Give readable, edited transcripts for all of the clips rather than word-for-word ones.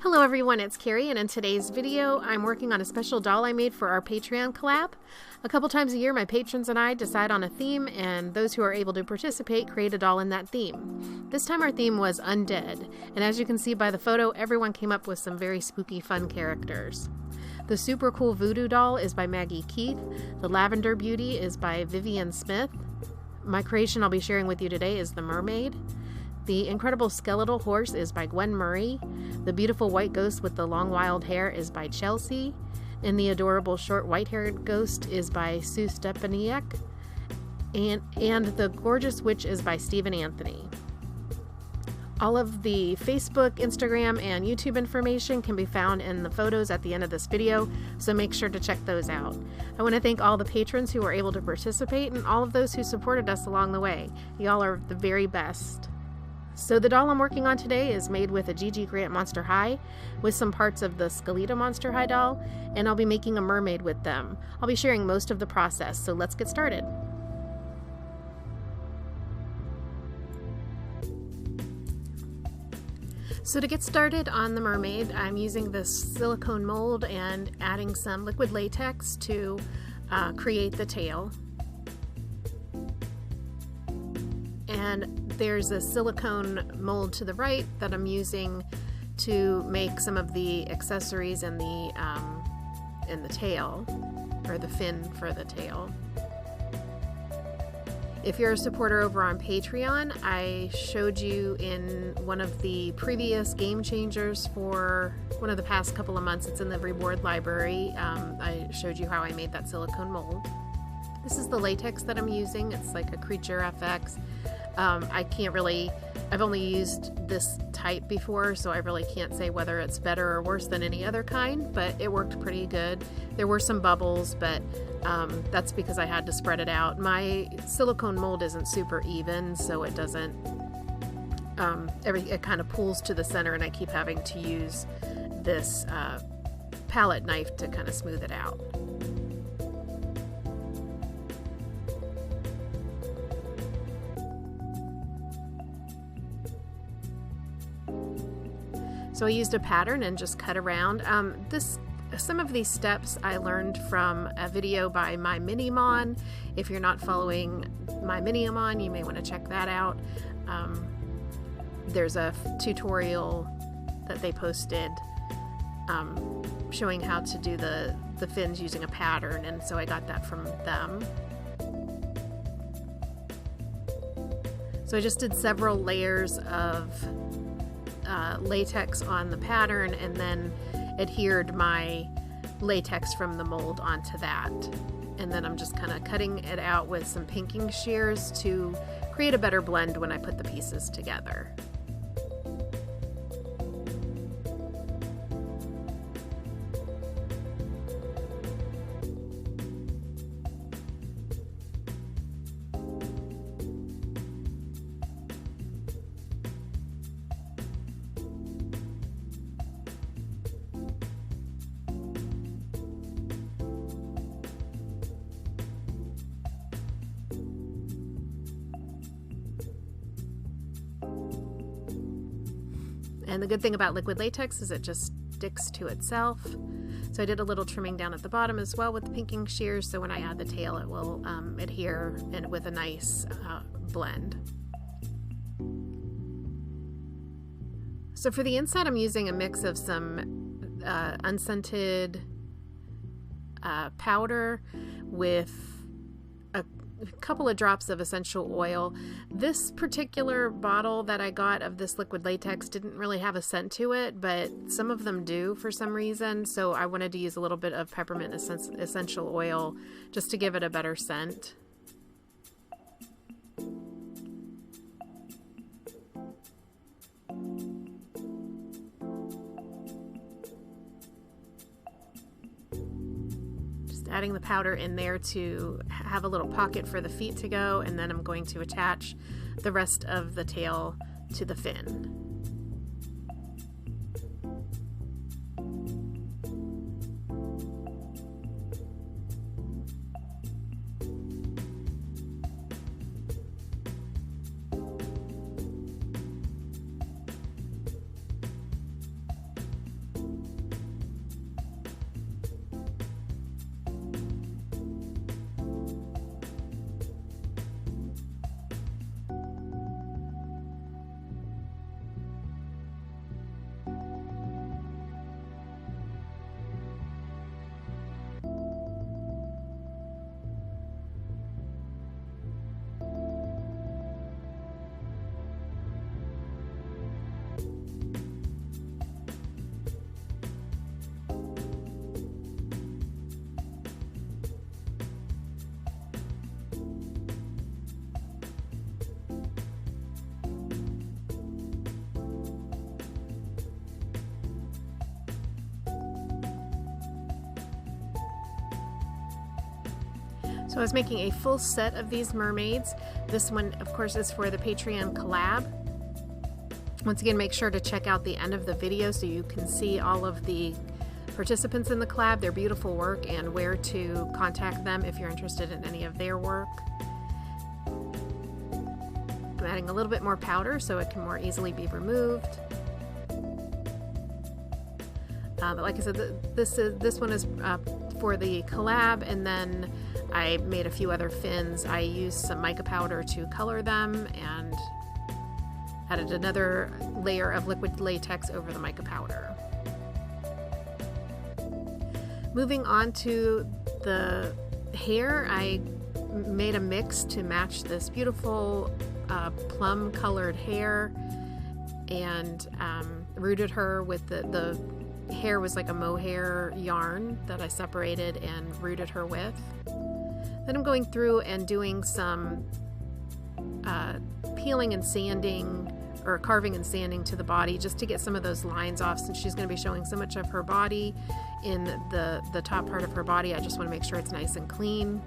Hello everyone, it's Carrie, and in today's video I'm working on a special doll I made for our Patreon collab. A couple times a year my patrons and I decide on a theme, and those who are able to participate create a doll in that theme. This time our theme was Undead, and as you can see by the photo, everyone came up with some very spooky fun characters. The super cool voodoo doll is by Maggie Keith. The lavender beauty is by Vivian Smith. My creation I'll be sharing with you today is the Mermaid. The incredible skeletal horse is by Gwen Murray. The beautiful white ghost with the long wild hair is by Chelsy. And the adorable short white-haired ghost is by Sue Stepaniak. And the gorgeous witch is by Stephen Anthony. All of the Facebook, Instagram, and YouTube information can be found in the photos at the end of this video, so make sure to check those out. I want to thank all the patrons who were able to participate and all of those who supported us along the way. Y'all are the very best. So the doll I'm working on today is made with a GG Grant Monster High with some parts of the Skeleton Monster High doll, and I'll be making a mermaid with them. I'll be sharing most of the process, so let's get started. So to get started on the mermaid, I'm using this silicone mold and adding some liquid latex to create the tail. And there's a silicone mold to the right that I'm using to make some of the accessories in the tail, or the fin for the tail. If you're a supporter over on Patreon, I showed you in one of the previous game changers for one of the past couple of months. It's in the reward library. I showed you how I made that silicone mold. This is the latex that I'm using. It's like a Creature FX. I've only used this type before, so I really can't say whether it's better or worse than any other kind, but it worked pretty good. There were some bubbles, but that's because I had to spread it out. My silicone mold isn't super even, so it doesn't, it kind of pulls to the center, and I keep having to use this palette knife to kind of smooth it out. So I used a pattern and just cut around. Some of these steps I learned from a video by My Minimon. If you're not following My Minimon, you may want to check that out. There's a tutorial that they posted showing how to do the fins using a pattern, and so I got that from them. So I just did several layers of latex on the pattern, and then adhered my latex from the mold onto that, and then I'm just kind of cutting it out with some pinking shears to create a better blend when I put the pieces together. And the good thing about liquid latex is it just sticks to itself. So I did a little trimming down at the bottom as well with the pinking shears, so when I add the tail it will adhere and with a nice blend. So for the inside I'm using a mix of some unscented powder with a couple of drops of essential oil. This particular bottle that I got of this liquid latex didn't really have a scent to it, but some of them do for some reason, so I wanted to use a little bit of peppermint essential oil just to give it a better scent. Adding the powder in there to have a little pocket for the feet to go, and then I'm going to attach the rest of the tail to the fin. So I was making a full set of these mermaids. This one, of course, is for the Patreon collab. Once again, make sure to check out the end of the video so you can see all of the participants in the collab, their beautiful work, and where to contact them if you're interested in any of their work. I'm adding a little bit more powder so it can more easily be removed. But like I said, this one is for the collab, and then I made a few other fins. I used some mica powder to color them and added another layer of liquid latex over the mica powder. Moving on to the hair, I made a mix to match this beautiful plum colored hair, and rooted her with the hair was like a mohair yarn that I separated and rooted her with. Then I'm going through and doing some peeling and sanding, or carving and sanding to the body, just to get some of those lines off, since she's going to be showing so much of her body in the top part of her body. I just want to make sure it's nice and clean.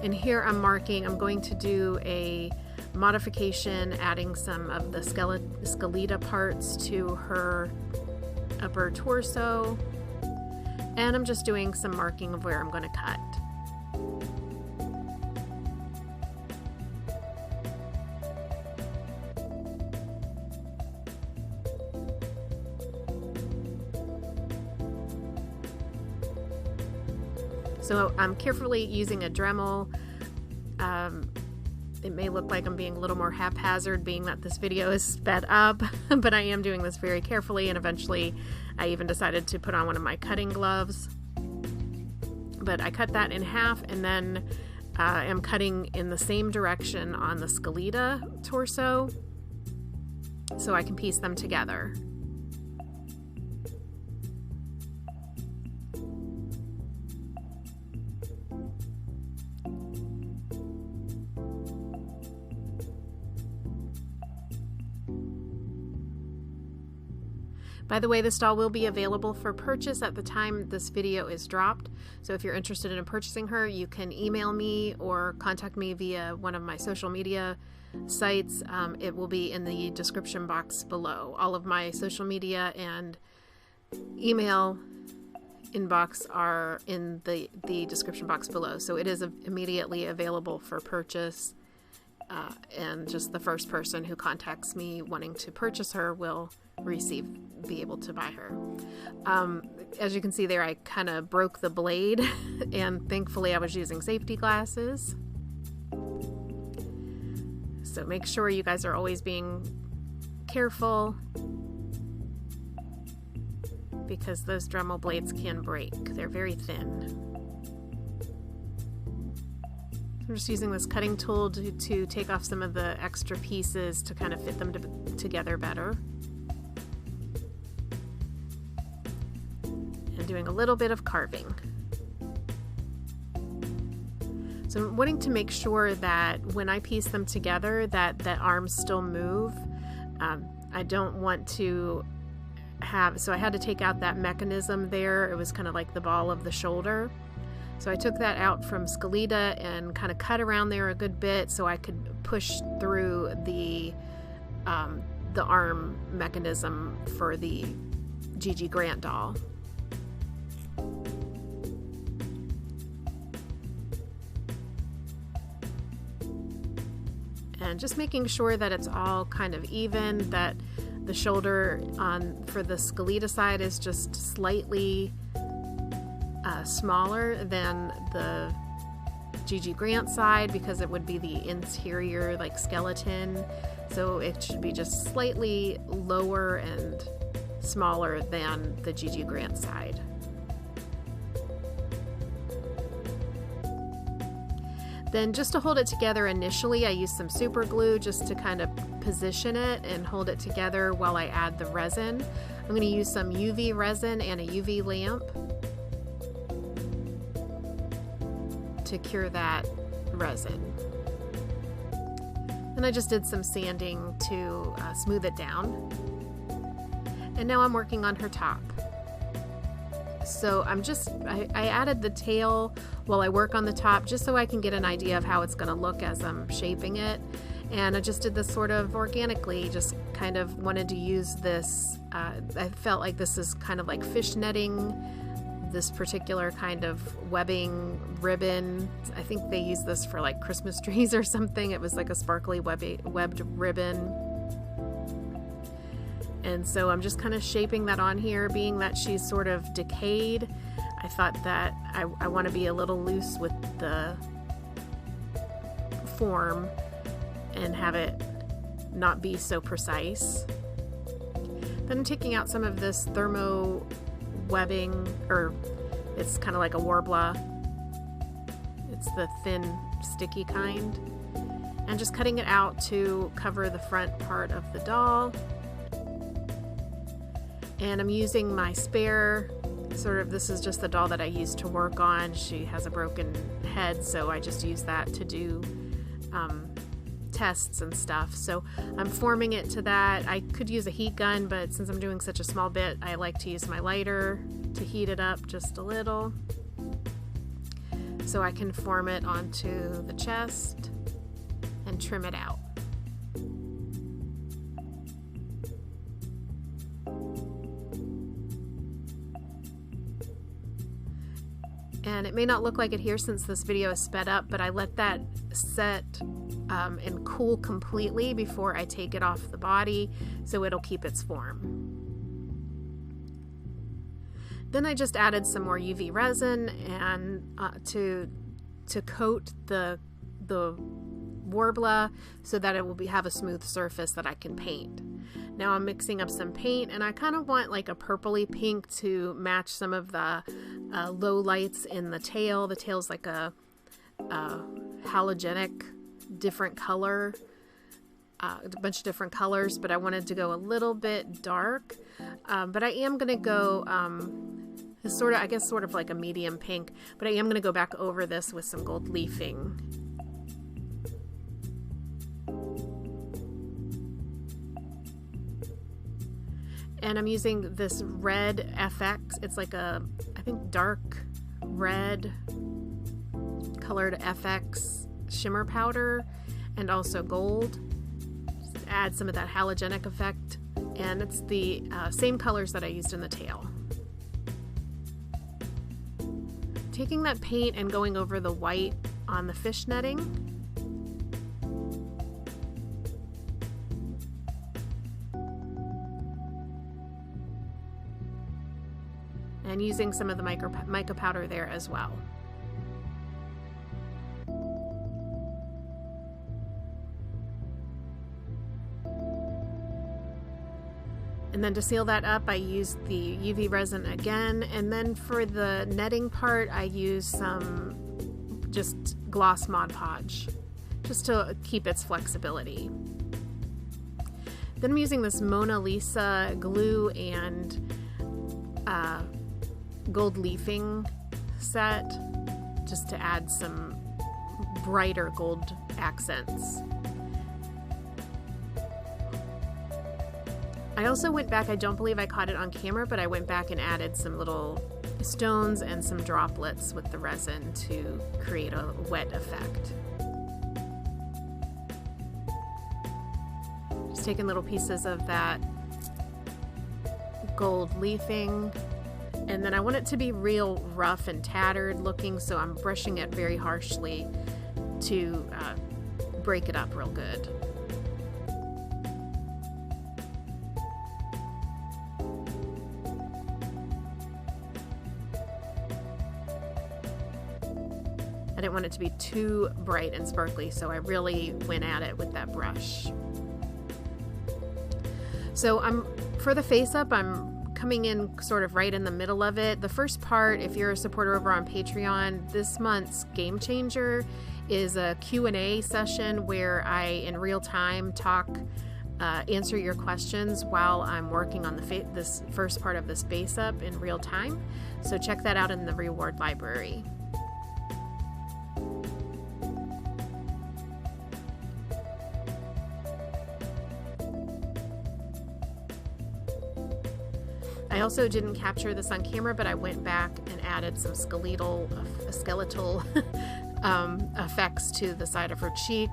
And here I'm marking, I'm going to do a modification, adding some of the skeletal parts to her upper torso, and I'm just doing some marking of where I'm going to cut. So I'm carefully using a Dremel. It may look like I'm being a little more haphazard, being that this video is sped up, but I am doing this very carefully, and eventually I even decided to put on one of my cutting gloves. But I cut that in half, and then I'm cutting in the same direction on the skeletal torso so I can piece them together. By the way, this doll will be available for purchase at the time this video is dropped. So if you're interested in purchasing her, you can email me or contact me via one of my social media sites. It will be in the description box below. All of my social media and email inbox are in the description box below. So it is immediately available for purchase. And just the first person who contacts me wanting to purchase her will be able to buy her. As you can see there, I kind of broke the blade, and thankfully I was using safety glasses. So make sure you guys are always being careful, because those Dremel blades can break. They're very thin. I'm just using this cutting tool to take off some of the extra pieces to kind of fit them together better. And doing a little bit of carving. So I'm wanting to make sure that when I piece them together that the arms still move. I don't want to have, so I had to take out that mechanism there. It was kind of like the ball of the shoulder. So I took that out from Skeleita and kind of cut around there a good bit so I could push through the arm mechanism for the Gigi Grant doll. And just making sure that it's all kind of even, that the shoulder for the Skeleita side is just slightly smaller than the Gigi Grant side, because it would be the interior like skeleton, so it should be just slightly lower and smaller than the Gigi Grant side. Then just to hold it together initially, I used some super glue just to kind of position it and hold it together while I add the resin. I'm going to use some UV resin and a UV lamp to cure that resin. And I just did some sanding to smooth it down. And now I'm working on her top. So I added the tail while I work on the top just so I can get an idea of how it's going to look as I'm shaping it. And I just did this sort of organically, just kind of wanted to use this. I felt like this is kind of like fish netting, this particular kind of webbing ribbon. I think they use this for like Christmas trees or something. It was like a sparkly webbed ribbon. And so I'm just kind of shaping that on here, being that she's sort of decayed. I thought that I want to be a little loose with the form and have it not be so precise. Then I'm taking out some of this thermo webbing, or it's kind of like a warbler. It's the thin, sticky kind. And just cutting it out to cover the front part of the doll. And I'm using my spare, this is just the doll that I used to work on. She has a broken head, so I just use that to do tests and stuff. So I'm forming it to that. I could use a heat gun, but since I'm doing such a small bit, I like to use my lighter to heat it up just a little so I can form it onto the chest and trim it out. And it may not look like it here since this video is sped up, but I let that set and cool completely before I take it off the body, so it'll keep its form. Then I just added some more UV resin and to coat the warbler so that it will have a smooth surface that I can paint. Now I'm mixing up some paint, and I kind of want like a purpley pink to match some of the low lights in the tail. The tail's like a halogenic, different color, a bunch of different colors, but I wanted to go a little bit dark. But I am going to go I guess sort of like a medium pink, but I am going to go back over this with some gold leafing. And I'm using this red FX. It's like I think dark red colored FX shimmer powder, and also gold. Just add some of that halogenic effect, and it's the same colors that I used in the tail. Taking that paint and going over the white on the fish netting. And using some of the mica powder there as well. And then to seal that up, I used the UV resin again. And then for the netting part, I used some just gloss Mod Podge, just to keep its flexibility. Then I'm using this Mona Lisa glue and gold leafing set just to add some brighter gold accents. I also went back, I don't believe I caught it on camera, but I went back and added some little stones and some droplets with the resin to create a wet effect. Just taking little pieces of that gold leafing, and then I want it to be real rough and tattered looking, so I'm brushing it very harshly to break it up real good. I didn't want it to be too bright and sparkly, so I really went at it with that brush. So for the face up, I'm coming in sort of right in the middle of it. The first part, if you're a supporter over on Patreon, this month's Game Changer is a Q&A session where I, in real time, answer your questions while I'm working on this first part of this base up in real time. So check that out in the reward library. I also didn't capture this on camera, but I went back and added some skeletal effects to the side of her cheek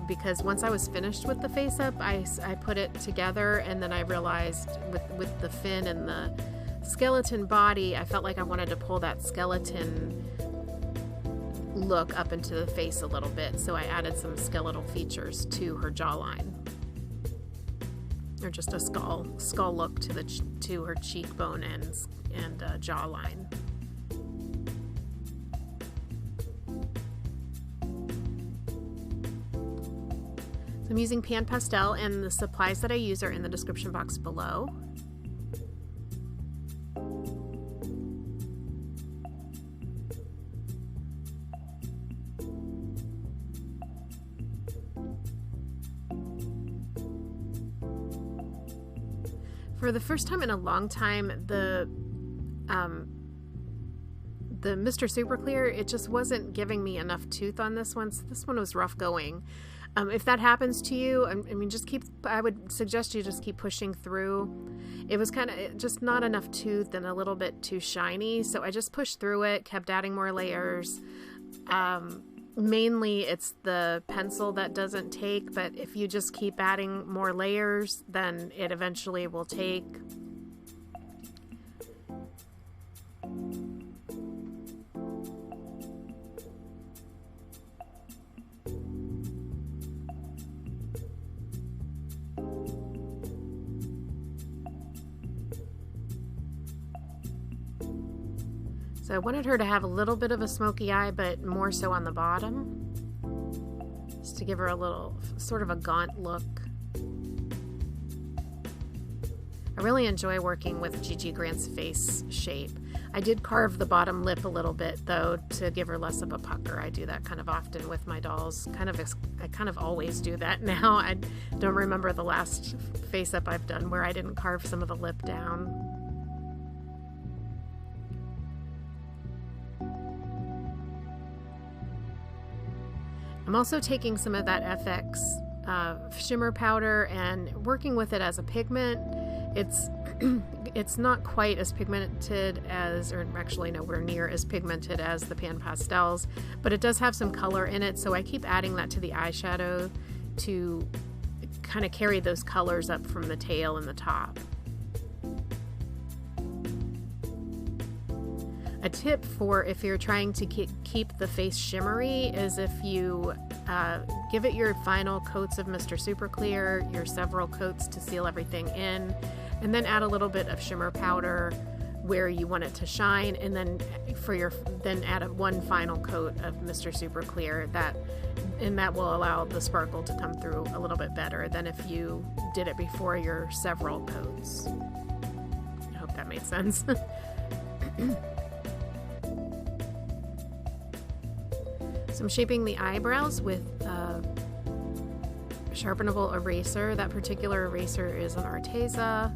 because once I was finished with the face up, I put it together, and then I realized with the fin and the skeleton body, I felt like I wanted to pull that skeleton look up into the face a little bit, so I added some skeletal features to her jawline, or just a skull look to her cheekbone and jawline. So I'm using pan pastel, and the supplies that I use are in the description box below. For the first time in a long time, the Mr. Super Clear, it just wasn't giving me enough tooth on this one. So this one was rough going. If that happens to you, I mean, I would suggest you just keep pushing through. It was kind of just not enough tooth and a little bit too shiny. So I just pushed through it, kept adding more layers. Mainly it's the pencil that doesn't take, but if you just keep adding more layers, then it eventually will take. So I wanted her to have a little bit of a smoky eye, but more so on the bottom, just to give her a little sort of a gaunt look. I really enjoy working with Gigi Grant's face shape. I did carve the bottom lip a little bit though to give her less of a pucker. I do that kind of often with my dolls. I kind of always do that now. I don't remember the last face up I've done where I didn't carve some of the lip down. I'm also taking some of that FX shimmer powder and working with it as a pigment. It's not quite as pigmented as, or actually nowhere near as pigmented as the pan pastels, but it does have some color in it, so I keep adding that to the eyeshadow to kind of carry those colors up from the tail and the top. A tip for if you're trying to keep the face shimmery is if you give it your final coats of Mr. Super Clear, your several coats to seal everything in, and then add a little bit of shimmer powder where you want it to shine, and then add one final coat of Mr. Super Clear, and that will allow the sparkle to come through a little bit better than if you did it before your several coats. I hope that made sense. So I'm shaping the eyebrows with a sharpenable eraser. That particular eraser is an Arteza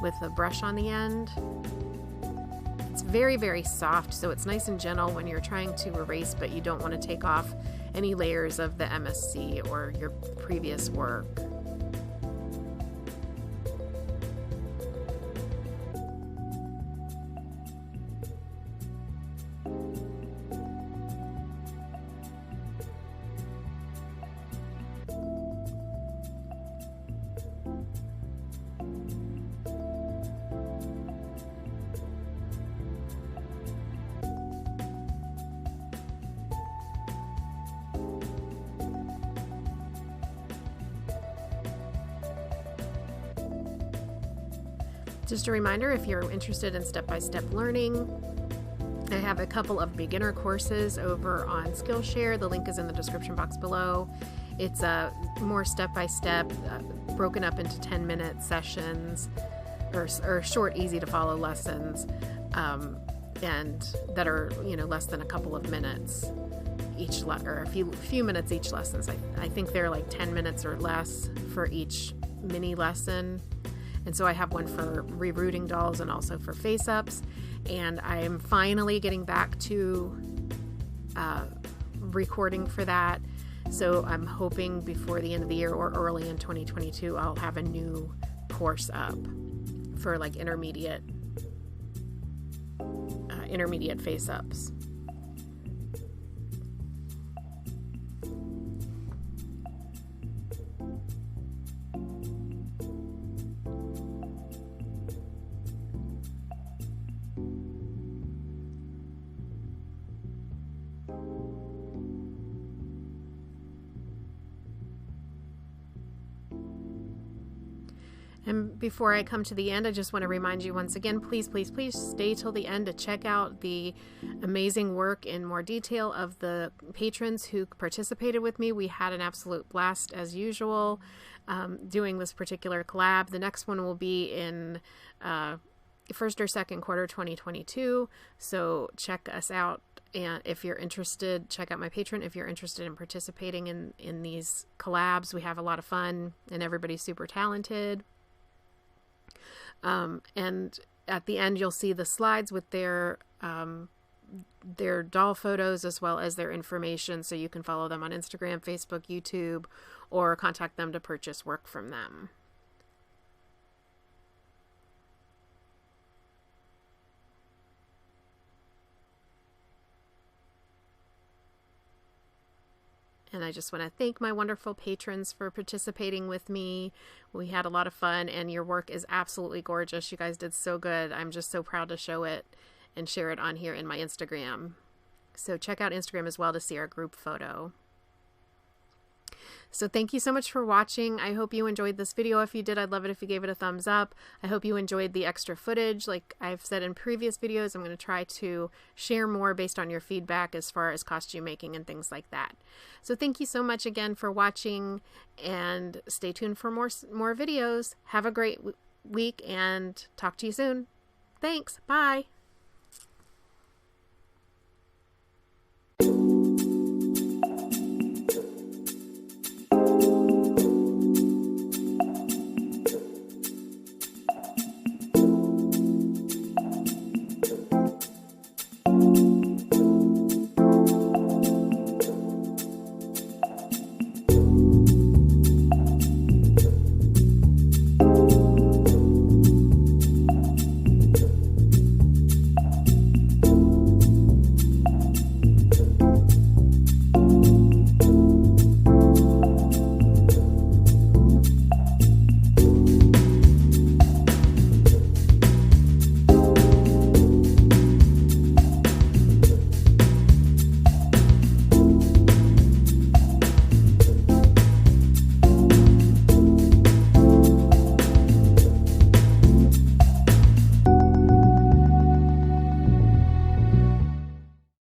with a brush on the end. It's very, very soft, so it's nice and gentle when you're trying to erase, but you don't want to take off any layers of the MSC or your previous work. Just a reminder, if you're interested in step-by-step learning, I have a couple of beginner courses over on Skillshare. The link is in the description box below. It's more step-by-step, broken up into 10-minute sessions, or short, easy-to-follow lessons, and that are less than a couple of minutes each, or a few minutes each lessons. I think they're like 10 minutes or less for each mini lesson. And so I have one for rerooting dolls and also for face-ups. And I'm finally getting back to recording for that. So I'm hoping before the end of the year or early in 2022, I'll have a new course up for like intermediate face-ups. And before I come to the end, I just want to remind you once again, please, please, please stay till the end to check out the amazing work in more detail of the patrons who participated with me. We had an absolute blast as usual doing this particular collab. The next one will be in first or second quarter 2022. So check us out. And if you're interested, check out my Patreon if you're interested in participating in these collabs. We have a lot of fun and everybody's super talented. And at the end, you'll see the slides with their doll photos as well as their information, so you can follow them on Instagram, Facebook, YouTube, or contact them to purchase work from them. And I just want to thank my wonderful patrons for participating with me. We had a lot of fun, and your work is absolutely gorgeous. You guys did so good. I'm just so proud to show it and share it on here in my Instagram. So check out Instagram as well to see our group photo. So thank you so much for watching. I hope you enjoyed this video. If you did, I'd love it if you gave it a thumbs up. I hope you enjoyed the extra footage. Like I've said in previous videos, I'm going to try to share more based on your feedback as far as costume making and things like that. So thank you so much again for watching, and stay tuned for more videos. Have a great week and talk to you soon. Thanks. Bye.